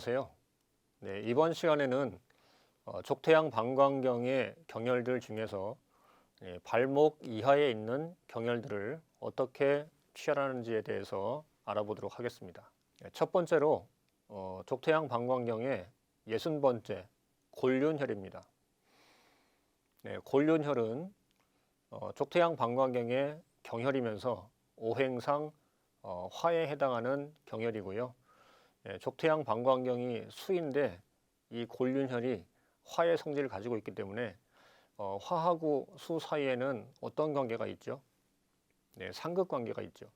안녕하세요. 네, 이번 시간에는 족태양 방광경의 경혈들 중에서 발목 이하에 있는 경혈들을 어떻게 취하라는지에 대해서 알아보도록 하겠습니다. 첫 번째로 족태양 방광경의 60번째 골륜혈입니다. 네, 골륜혈은 족태양 방광경의 경혈이면서 오행상 화에 해당하는 경혈이고요. 족태양 방광경이 수인데 이 골륜혈이 화의 성질을 가지고 있기 때문에 화하고 수 사이에는 어떤 관계가 있죠? 네, 상극 관계가 있죠.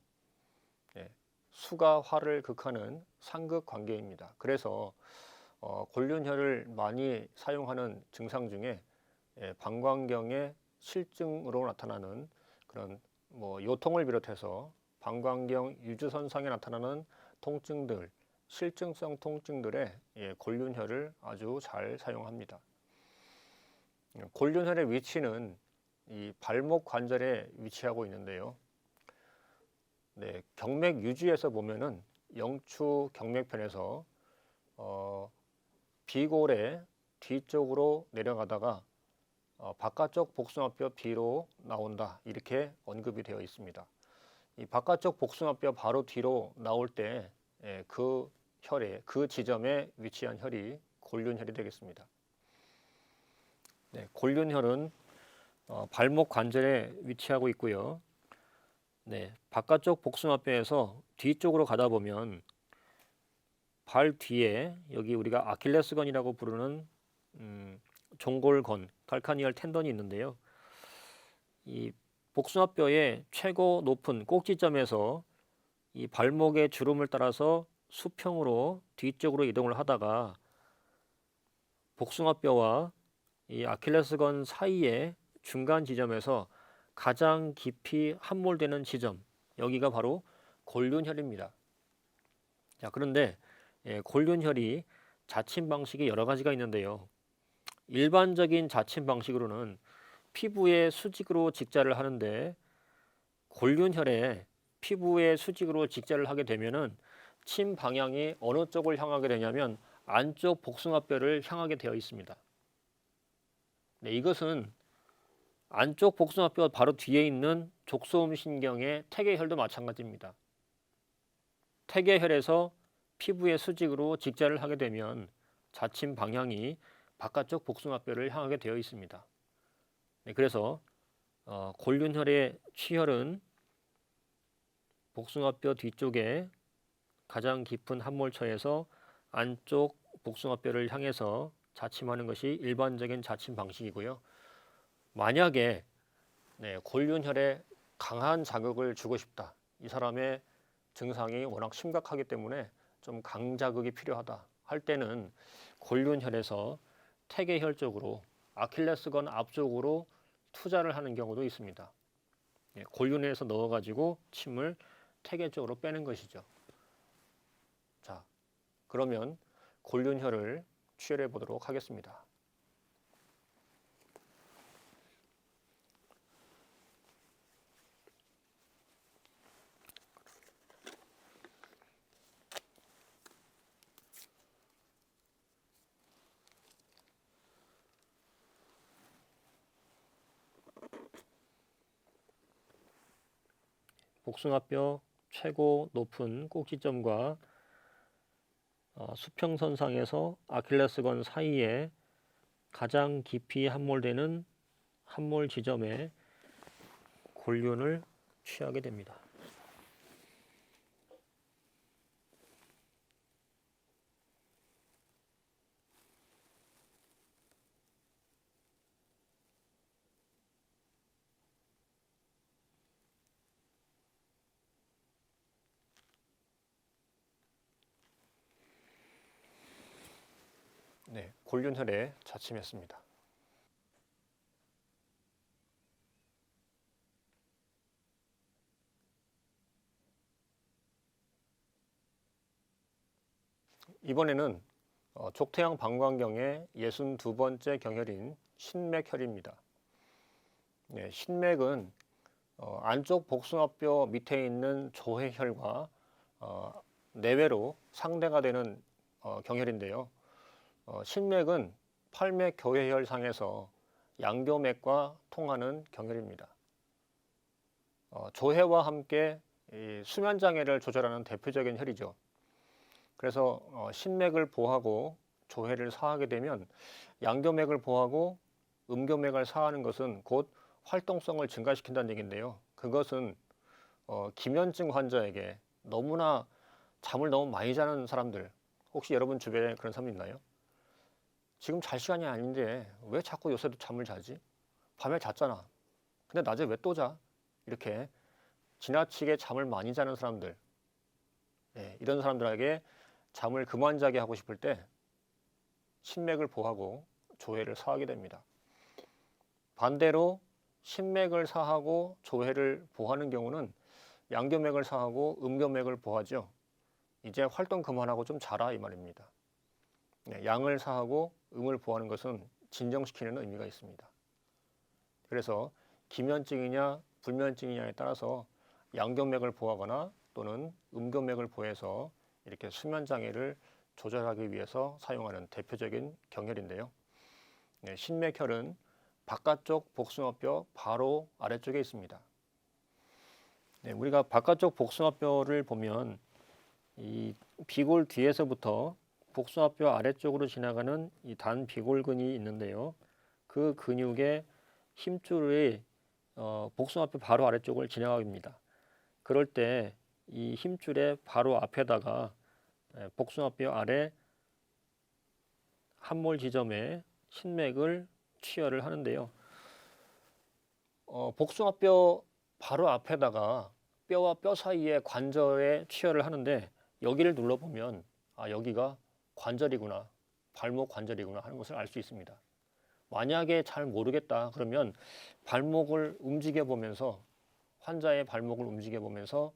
네, 수가 화를 극하는 상극 관계입니다. 그래서 골륜혈을 많이 사용하는 증상 중에 방광경의 실증으로 나타나는 그런 요통을 비롯해서 방광경 유주선상에 나타나는 통증들, 실증성 통증들의 골륜혈을 아주 잘 사용합니다. 골륜혈의 위치는 이 발목 관절에 위치하고 있는데요. 네, 경맥 유지에서 보면은 영추 경맥편에서 비골의 뒤쪽으로 내려가다가 바깥쪽 복숭아뼈 뒤로 나온다, 이렇게 언급이 되어 있습니다. 이 바깥쪽 복숭아뼈 바로 뒤로 나올 때 그 혈에, 그 지점에 위치한 혈이 골륜혈이 되겠습니다. 네, 골륜혈은 발목 관절에 위치하고 있고요. 네, 바깥쪽 복숭아뼈에서 뒤쪽으로 가다 보면 발 뒤에 여기 우리가 아킬레스건이라고 부르는 종골건, 칼카니얼 텐던이 있는데요. 이 복숭아뼈의 최고 높은 꼭지점에서 이 발목의 주름을 따라서 수평으로 뒤쪽으로 이동을 하다가 복숭아뼈와 이 아킬레스건 사이의 중간 지점에서 가장 깊이 함몰되는 지점, 여기가 바로 골륜혈입니다. 자, 그런데 골륜혈이 자침 방식이 여러 가지가 있는데요. 일반적인 자침 방식으로는 피부의 수직으로 직자를 하는데, 골륜혈에 피부의 수직으로 직자를 하게 되면은 침 방향이 어느 쪽을 향하게 되냐면 안쪽 복숭아뼈를 향하게 되어 있습니다. 네, 이것은 안쪽 복숭아뼈 바로 뒤에 있는 족소음신경의 퇴계혈도 마찬가지입니다. 퇴계혈에서 피부의 수직으로 직자를 하게 되면 자침 방향이 바깥쪽 복숭아뼈를 향하게 되어 있습니다. 네, 그래서 골륜혈의 취혈은 복숭아뼈 뒤쪽에 가장 깊은 함몰처에서 안쪽 복숭아뼈를 향해서 자침하는 것이 일반적인 자침 방식이고요. 만약에 골륜혈에 강한 자극을 주고 싶다, 이 사람의 증상이 워낙 심각하기 때문에 좀 강자극이 필요하다 할 때는 골륜혈에서 퇴계혈 쪽으로, 아킬레스건 앞쪽으로 투자를 하는 경우도 있습니다. 골륜혈에서 넣어가지고 침을 퇴계 쪽으로 빼는 것이죠. 자, 그러면 골륜혈을 취혈해 보도록 하겠습니다. 복숭아뼈 최고 높은 꼭지점과 수평선상에서 아킬레스건 사이에 가장 깊이 함몰되는 함몰 지점에 골륜을 취하게 됩니다. 네, 골륜혈에 자침했습니다. 이번에는 족태양 방광경의 62번째 경혈인 신맥혈입니다. 네, 신맥은 안쪽 복숭아뼈 밑에 있는 조회혈과 내외로 상대가 되는 경혈인데요. 신맥은 팔맥 교회혈상에서 양교맥과 통하는 경혈입니다. 조해와 함께 이 수면 장애를 조절하는 대표적인 혈이죠. 그래서 신맥을 보하고 조해를 사하게 되면 양교맥을 보하고 음교맥을 사하는 것은 곧 활동성을 증가시킨다는 얘기인데요. 그것은 기면증 환자에게 너무나 잠을 너무 많이 자는 사람들, 혹시 여러분 주변에 그런 사람 있나요? 지금 잘 시간이 아닌데 왜 자꾸 요새도 잠을 자지? 밤에 잤잖아. 근데 낮에 왜 또 자? 이렇게 지나치게 잠을 많이 자는 사람들, 이런 사람들에게 잠을 그만 자게 하고 싶을 때 신맥을 보하고 조해를 사하게 됩니다. 반대로 신맥을 사하고 조해를 보하는 경우는 양교맥을 사하고 음교맥을 보하죠. 이제 활동 그만하고 좀 자라 이 말입니다. 양을 사하고 음을 보하는 것은 진정시키는 의미가 있습니다. 그래서 기면증이냐 불면증이냐에 따라서 양교맥을 보하거나 또는 음교맥을 보해서 이렇게 수면 장애를 조절하기 위해서 사용하는 대표적인 경혈인데요. 신맥혈은 바깥쪽 복숭아뼈 바로 아래쪽에 있습니다. 우리가 바깥쪽 복숭아뼈를 보면 이 비골 뒤에서부터 복숭아뼈 아래쪽으로 지나가는 이 단비골근이 있는데요. 그 근육의 힘줄이 복숭아뼈 바로 아래쪽을 지나갑니다. 그럴 때 이 힘줄의 바로 앞에다가 복숭아뼈 아래 함몰 지점에 신맥을 취혈을 하는데요. 복숭아뼈 바로 앞에다가 뼈와 뼈 사이의 관절에 취혈을 하는데 여기를 눌러보면 여기가 관절이구나, 발목 관절이구나 하는 것을 알 수 있습니다. 만약에 잘 모르겠다 그러면 발목을 움직여 보면서 환자의 발목을 움직여 보면서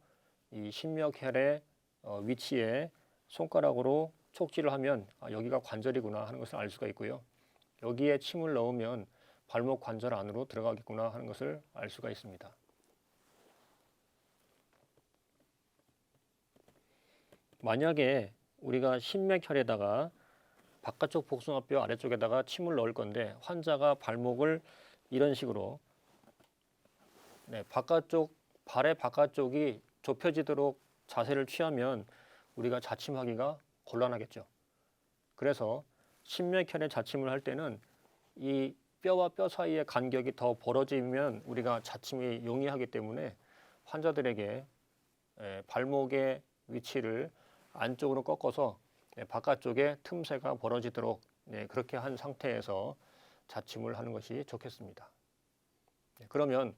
이 신맥혈의 위치에 손가락으로 촉지를 하면 여기가 관절이구나 하는 것을 알 수가 있고요. 여기에 침을 넣으면 발목 관절 안으로 들어가겠구나 하는 것을 알 수가 있습니다. 만약에 우리가 신맥혈에다가 바깥쪽 복숭아뼈 아래쪽에다가 침을 넣을 건데 환자가 발목을 이런 식으로 발의 바깥쪽이 좁혀지도록 자세를 취하면 우리가 자침하기가 곤란하겠죠. 그래서 신맥혈에 자침을 할 때는 이 뼈와 뼈 사이의 간격이 더 벌어지면 우리가 자침이 용이하기 때문에 환자들에게 발목의 위치를 안쪽으로 꺾어서 바깥쪽에 틈새가 벌어지도록 그렇게 한 상태에서 자침을 하는 것이 좋겠습니다. 그러면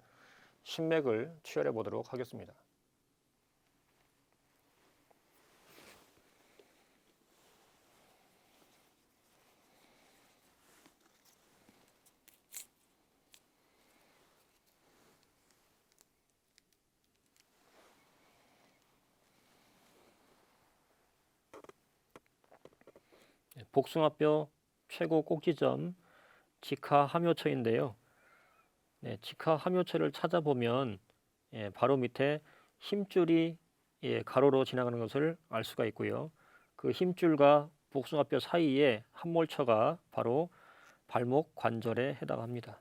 신맥을 취혈해 보도록 하겠습니다. 복숭아뼈 최고 꼭지점 직하 함요처인데요. 직하 함요처를 찾아보면 바로 밑에 힘줄이 가로로 지나가는 것을 알 수가 있고요. 그 힘줄과 복숭아뼈 사이에 함몰처가 바로 발목 관절에 해당합니다.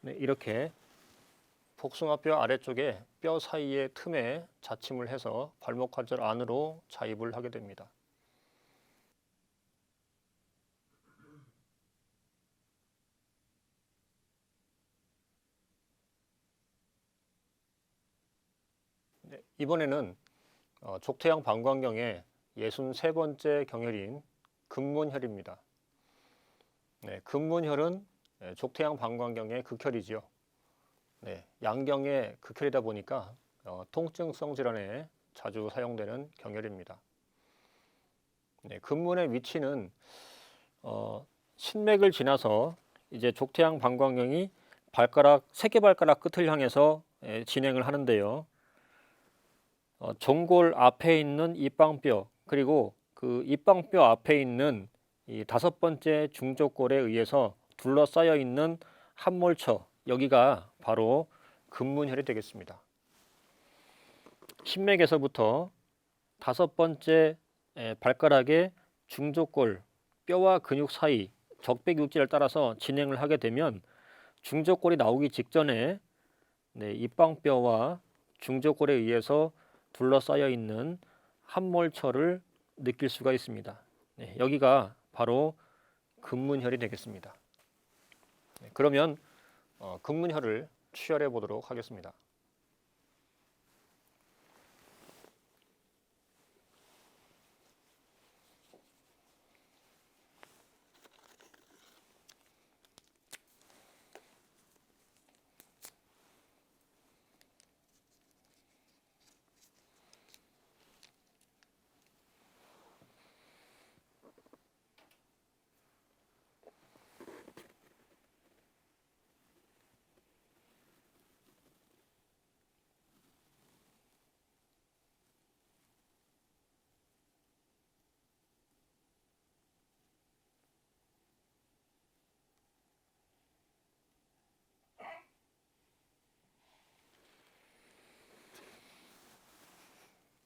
이렇게 복숭아뼈 아래쪽에 뼈 사이의 틈에 자침을 해서 발목 관절 안으로 자입을 하게 됩니다. 이번에는 족태양 방광경의 63번째 경혈인 금문혈입니다. 금문혈은 족태양 방광경의 극혈이지요. 양경의 극혈이다 보니까 통증성 질환에 자주 사용되는 경혈입니다. 금문의 위치는 신맥을 지나서 이제 족태양 방광경이 발가락 새끼 발가락 끝을 향해서 진행을 하는데요. 종골 앞에 있는 입방뼈 그리고 그 입방뼈 앞에 있는 이 5번째 중족골에 의해서 둘러싸여 있는 함몰처, 여기가 바로 금문혈이 되겠습니다. 신맥에서부터 5번째 발가락의 중족골 뼈와 근육 사이 적백육지를 따라서 진행을 하게 되면 중족골이 나오기 직전에 입방뼈와 중족골에 의해서 둘러싸여 있는 함몰처를 느낄 수가 있습니다. 여기가 바로 금문혈이 되겠습니다. 그러면 금문혈을 치열해 보도록 하겠습니다.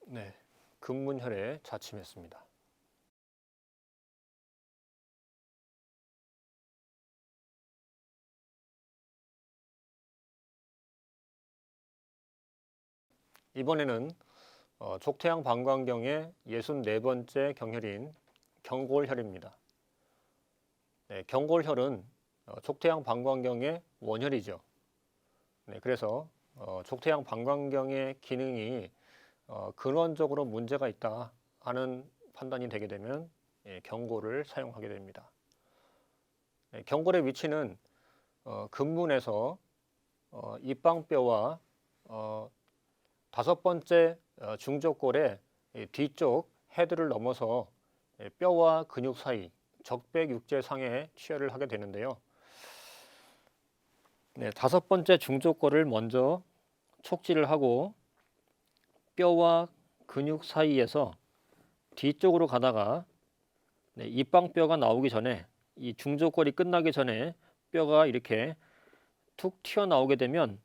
네, 금문혈에 자침했습니다. 이번에는 족태양 방광경의 64번째 경혈인 경골혈입니다. 네, 경골혈은 족태양 방광경의 원혈이죠. 네, 그래서 족태양 방광경의 기능이 근원적으로 문제가 있다 하는 판단이 되게 되면 경골을 사용하게 됩니다. 경골의 위치는 금문에서 입방뼈와 5번째 중족골의 뒤쪽 헤드를 넘어서 뼈와 근육 사이 적백육제상에 치열을 하게 되는데요. 5번째 중족골을 먼저 촉지를 하고 뼈와 근육 사이에서 뒤쪽으로 가다가 입방뼈가 나오기 전에 이 중족골이 끝나기 전에 뼈가 이렇게 툭 튀어나오게 되면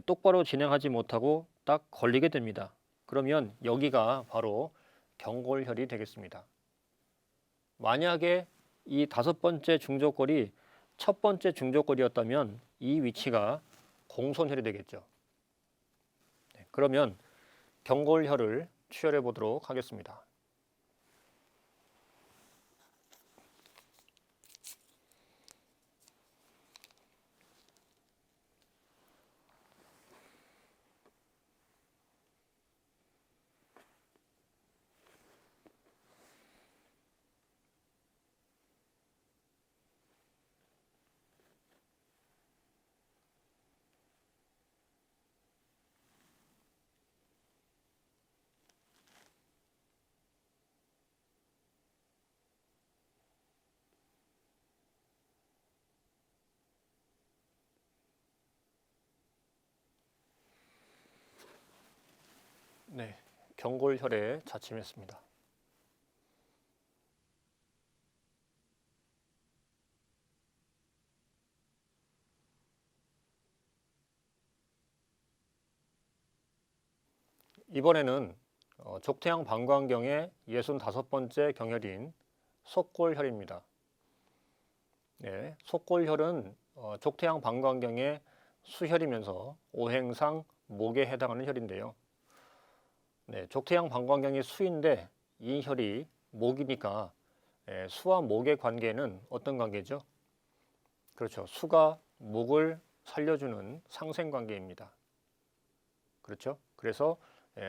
똑바로 진행하지 못하고 딱 걸리게 됩니다. 그러면 여기가 바로 경골혈이 되겠습니다. 만약에 이 5번째 중족골이 첫 번째 중족골이었다면 이 위치가 공손혈이 되겠죠. 그러면 경골혈을 치열해 보도록 하겠습니다. 네, 경골혈에 자침했습니다. 이번에는 족태양 방광경의 65번째 경혈인 속골혈입니다. 네, 속골혈은 족태양 방광경의 수혈이면서 오행상 목에 해당하는 혈인데요. 네, 족태양 방광경이 수인데 이 혈이 목이니까 수와 목의 관계는 어떤 관계죠? 그렇죠. 수가 목을 살려주는 상생관계입니다. 그렇죠. 그래서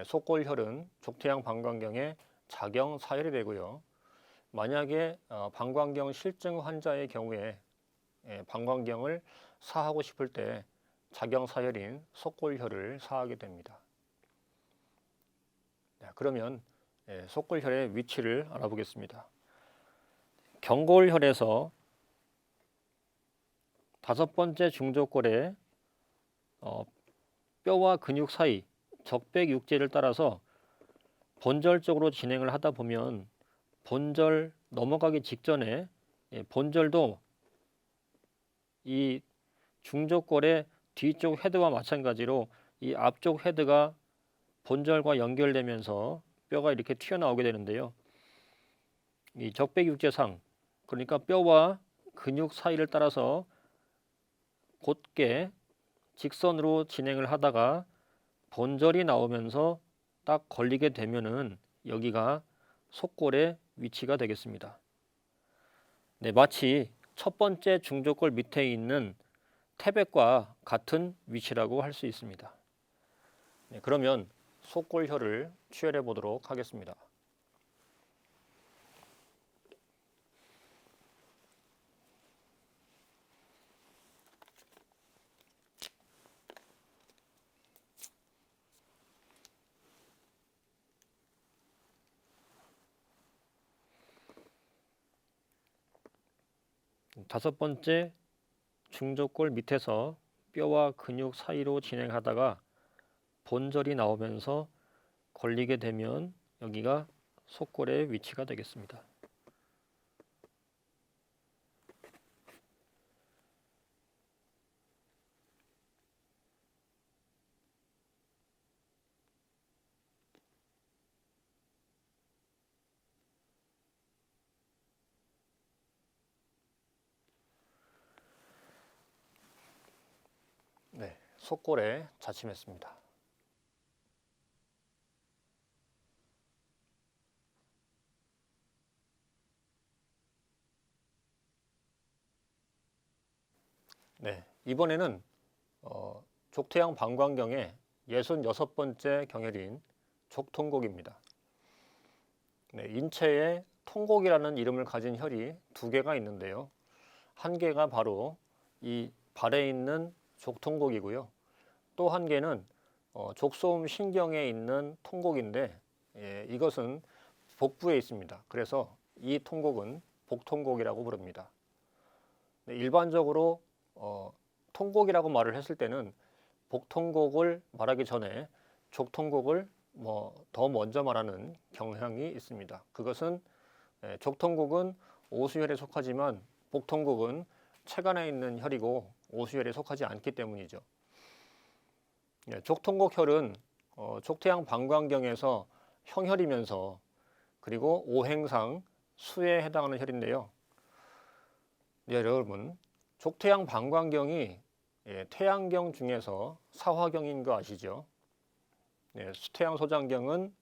속골혈은 족태양 방광경의 작용사혈이 되고요. 만약에 방광경 실증 환자의 경우에 방광경을 사하고 싶을 때 작용사혈인 속골혈을 사하게 됩니다. 그러면 속골혈의 위치를 알아보겠습니다. 경골혈에서 다섯 번째 중족골에 뼈와 근육 사이 적백육제를 따라서 본절적으로 진행을 하다 보면 본절 넘어가기 직전에 본절도 이 중족골의 뒤쪽 헤드와 마찬가지로 이 앞쪽 헤드가 본절과 연결되면서 뼈가 이렇게 튀어나오게 되는데요. 이 적백육제상, 그러니까 뼈와 근육 사이를 따라서 곧게 직선으로 진행을 하다가 본절이 나오면서 딱 걸리게 되면은 여기가 속골의 위치가 되겠습니다. 네, 마치 첫 번째 중족골 밑에 있는 태백과 같은 위치라고 할 수 있습니다. 네, 그러면 속골혈을 취혈해 보도록 하겠습니다. 다섯 번째 중족골 밑에서 뼈와 근육 사이로 진행하다가 본절이 나오면서 걸리게 되면 여기가 속골의 위치가 되겠습니다. 네, 속골에 자침했습니다. 네, 이번에는 족태양 방광경의 66번째 경혈인 족통곡입니다. 네, 인체에 통곡이라는 이름을 가진 혈이 두 개가 있는데요. 한 개가 바로 이 발에 있는 족통곡이고요. 또 한 개는 족소음 신경에 있는 통곡인데 이것은 복부에 있습니다. 그래서 이 통곡은 복통곡이라고 부릅니다. 네, 일반적으로 통곡이라고 말을 했을 때는 복통곡을 말하기 전에 족통곡을 더 먼저 말하는 경향이 있습니다. 그것은 족통곡은 오수혈에 속하지만 복통곡은 체간에 있는 혈이고 오수혈에 속하지 않기 때문이죠. 족통곡혈은 족태양 방광경에서 형혈이면서 그리고 오행상 수에 해당하는 혈인데요. 네, 여러분, 족태양 방광경이 태양경 중에서 사화경인 거 아시죠? 네, 수태양 소장경은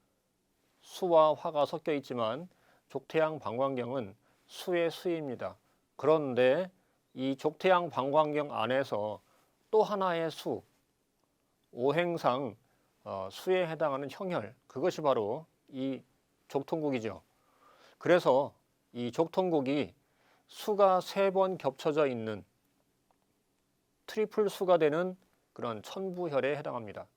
수와 화가 섞여 있지만 족태양 방광경은 수의 수입니다. 그런데 이 족태양 방광경 안에서 또 하나의 수, 오행상 수에 해당하는 형혈, 그것이 바로 이 족통곡이죠. 그래서 이 족통곡이 수가 3번 겹쳐져 있는 트리플 수가 되는 그런 천부혈에 해당합니다.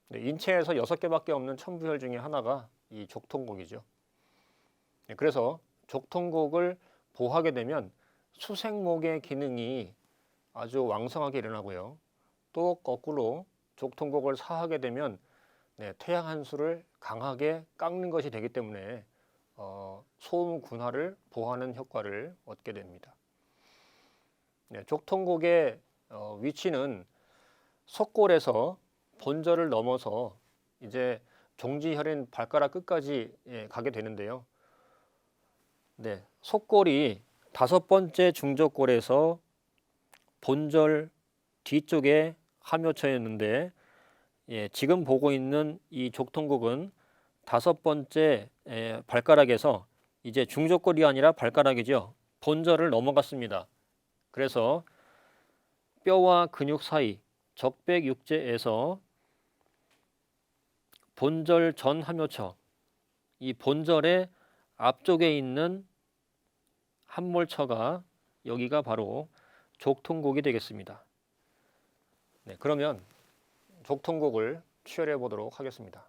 네, 인체에서 6개밖에 없는 천부혈 중에 하나가 이 족통곡이죠. 네, 그래서 족통곡을 보하게 되면 수생목의 기능이 아주 왕성하게 일어나고요. 또 거꾸로 족통곡을 사하게 되면 태양 한 수를 강하게 깎는 것이 되기 때문에 소음 군화를 보하는 효과를 얻게 됩니다. 족통곡의 위치는 속골에서 본절을 넘어서 이제 종지혈인 발가락 끝까지 가게 되는데요. 네, 속골이 다섯 번째 중족골에서 본절 뒤쪽에 함요처였는데 지금 보고 있는 이 족통곡은 다섯 번째 발가락에서 이제 중족골이 아니라 발가락이죠. 본절을 넘어갔습니다. 그래서 뼈와 근육 사이 적백육제에서 본절 전 함요처, 이 본절의 앞쪽에 있는 함몰처가 여기가 바로 족통곡이 되겠습니다. 네, 그러면 족통곡을 취혈해 보도록 하겠습니다.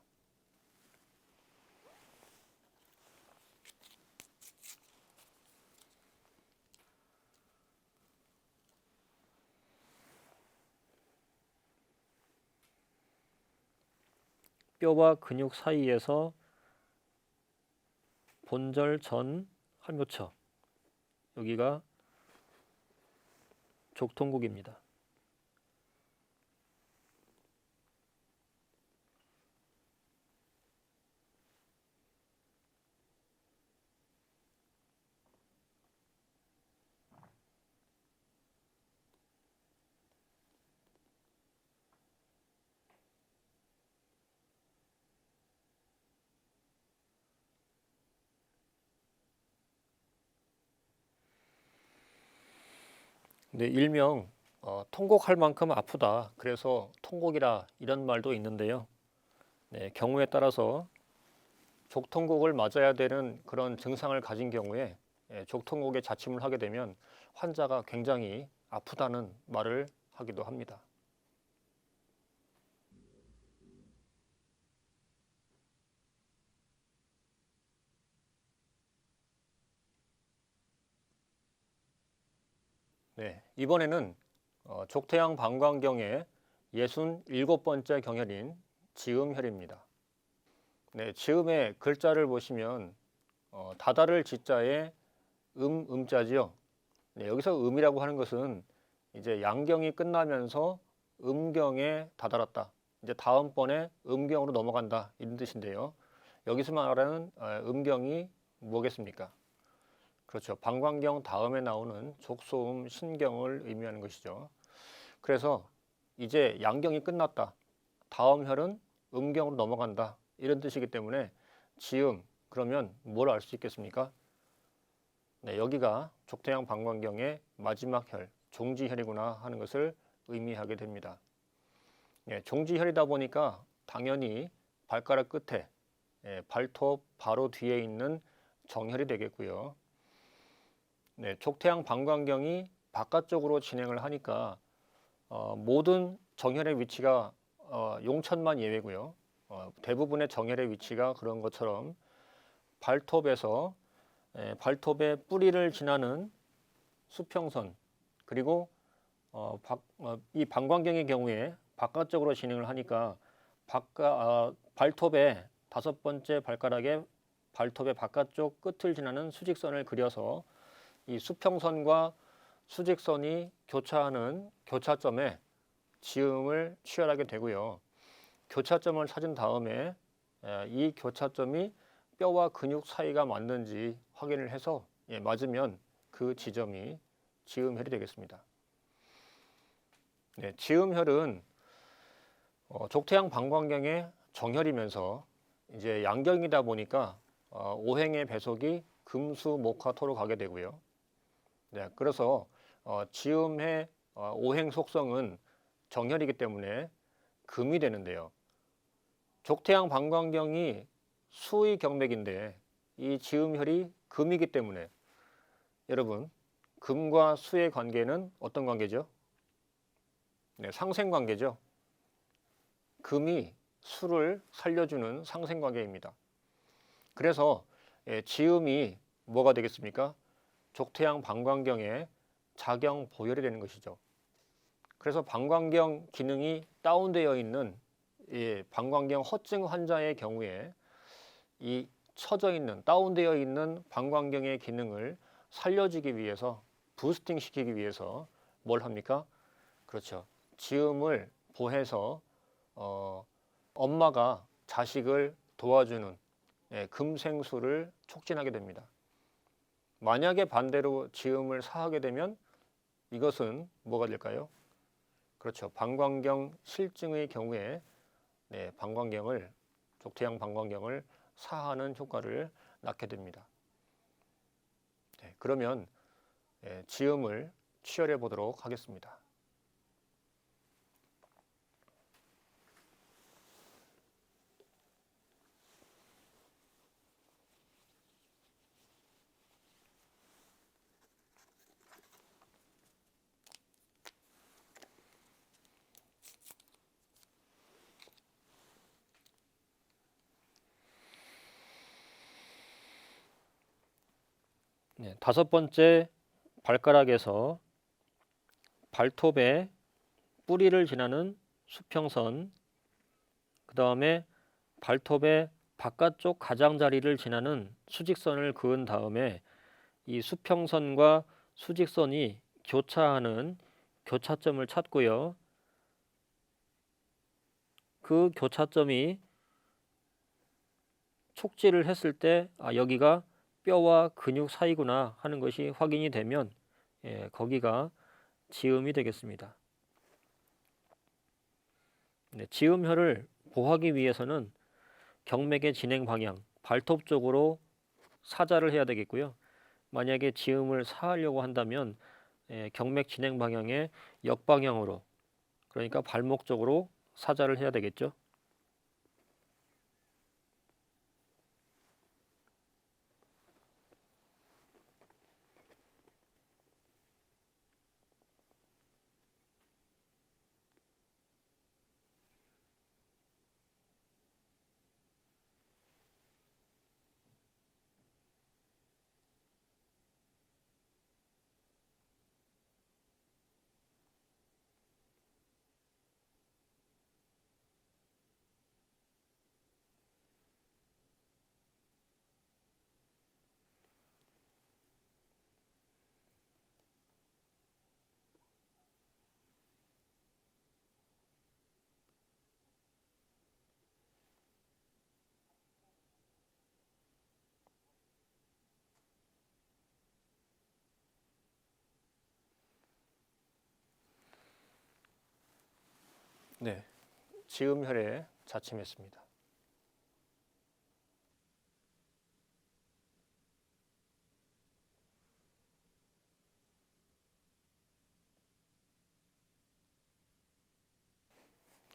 뼈와 근육 사이에서 본절 전 할묘처, 여기가 족통국입니다. 네, 일명 통곡할 만큼 아프다. 그래서 통곡이라 이런 말도 있는데요. 네, 경우에 따라서 족통곡을 맞아야 되는 그런 증상을 가진 경우에 족통곡에 자침을 하게 되면 환자가 굉장히 아프다는 말을 하기도 합니다. 네, 이번에는 족태양 방광경의 67번째 경혈인 지음혈입니다. 네, 지음의 글자를 보시면 다다를 지자에 음자지요. 네, 여기서 음이라고 하는 것은 이제 양경이 끝나면서 음경에 다다랐다. 이제 다음번에 음경으로 넘어간다 이런 뜻인데요. 여기서 말하는 음경이 뭐겠습니까? 그렇죠. 방광경 다음에 나오는 족소음 신경을 의미하는 것이죠. 그래서 이제 양경이 끝났다. 다음 혈은 음경으로 넘어간다. 이런 뜻이기 때문에 지음 그러면 뭘 알 수 있겠습니까? 네, 여기가 족태양 방광경의 마지막 혈, 종지혈이구나 하는 것을 의미하게 됩니다. 네, 종지혈이다 보니까 당연히 발가락 끝에 발톱 바로 뒤에 있는 정혈이 되겠고요. 네, 족태양 방광경이 바깥쪽으로 진행을 하니까 모든 정혈의 위치가 용천만 예외고요. 대부분의 정혈의 위치가 그런 것처럼 발톱에서 발톱의 뿌리를 지나는 수평선 그리고 이 방광경의 경우에 바깥쪽으로 진행을 하니까 발톱의 5번째 발가락에 발톱의 바깥쪽 끝을 지나는 수직선을 그려서 이 수평선과 수직선이 교차하는 교차점에 지음을 취하게 되고요. 교차점을 찾은 다음에 이 교차점이 뼈와 근육 사이가 맞는지 확인을 해서 맞으면 그 지점이 지음혈이 되겠습니다. 네, 지음혈은 족태양 방광경의 정혈이면서 이제 양경이다 보니까 오행의 배속이 금수목화토로 가게 되고요. 네, 그래서 지음의 오행 속성은 정혈이기 때문에 금이 되는데요. 족태양 방광경이 수의 경맥인데 이 지음혈이 금이기 때문에 여러분 금과 수의 관계는 어떤 관계죠? 네, 상생관계죠. 금이 수를 살려주는 상생관계입니다. 그래서 지음이 뭐가 되겠습니까? 족태양 방광경의 작용 보혈이 되는 것이죠. 그래서 방광경 기능이 다운되어 있는 방광경 허증 환자의 경우에 이 처져 있는 다운되어 있는 방광경의 기능을 살려주기 위해서 부스팅 시키기 위해서 뭘 합니까? 그렇죠. 지음을 보해서 엄마가 자식을 도와주는 금생수를 촉진하게 됩니다. 만약에 반대로 지음을 사하게 되면 이것은 뭐가 될까요? 그렇죠. 방광경 실증의 경우에 방광경을 족태양 방광경을 사하는 효과를 낳게 됩니다. 그러면 지음을 치열해 보도록 하겠습니다. 네, 5번째 발가락에서 발톱의 뿌리를 지나는 수평선, 그 다음에 발톱의 바깥쪽 가장자리를 지나는 수직선을 그은 다음에 이 수평선과 수직선이 교차하는 교차점을 찾고요. 그 교차점이 촉지를 했을 때 여기가 뼈와 근육 사이구나 하는 것이 확인이 되면 거기가 지음이 되겠습니다. 네, 지음혈을 보하기 위해서는 경맥의 진행 방향, 발톱 쪽으로 사자를 해야 되겠고요. 만약에 지음을 사하려고 한다면 경맥 진행 방향의 역방향으로, 그러니까 발목 쪽으로 사자를 해야 되겠죠. 네, 지음혈에 자침했습니다.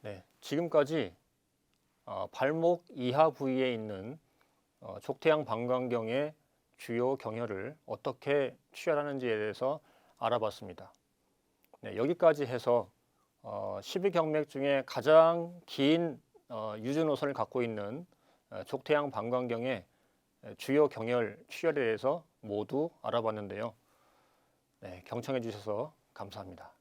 네, 지금까지 발목 이하 부위에 있는 족태양 방광경의 주요 경혈을 어떻게 취혈하는지에 대해서 알아봤습니다. 네, 여기까지 해서 12경맥 중에 가장 긴 유주노선을 갖고 있는 족태양 방광경의 주요 경혈 취혈에 대해서 모두 알아봤는데요. 네, 경청해 주셔서 감사합니다.